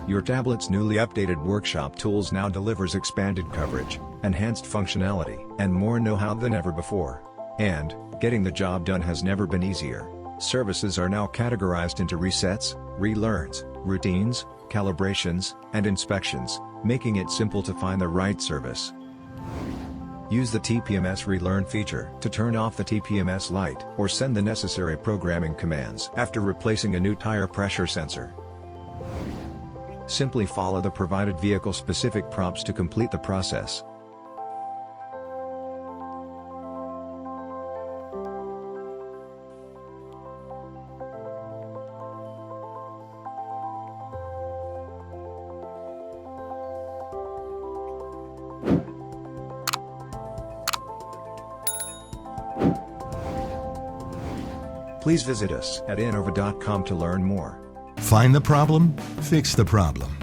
Your tablet's newly updated workshop tools now delivers expanded coverage, enhanced functionality, and more know-how than ever before. And, getting the job done has never been easier. Services are now categorized into resets, relearns, routines, calibrations, and inspections, making it simple to find the right service. Use the TPMS Relearn feature to turn off the TPMS light or send the necessary programming commands after replacing a new tire pressure sensor. Simply follow the provided vehicle-specific prompts to complete the process. Please visit us at Innova.com to learn more. Find the problem, fix the problem.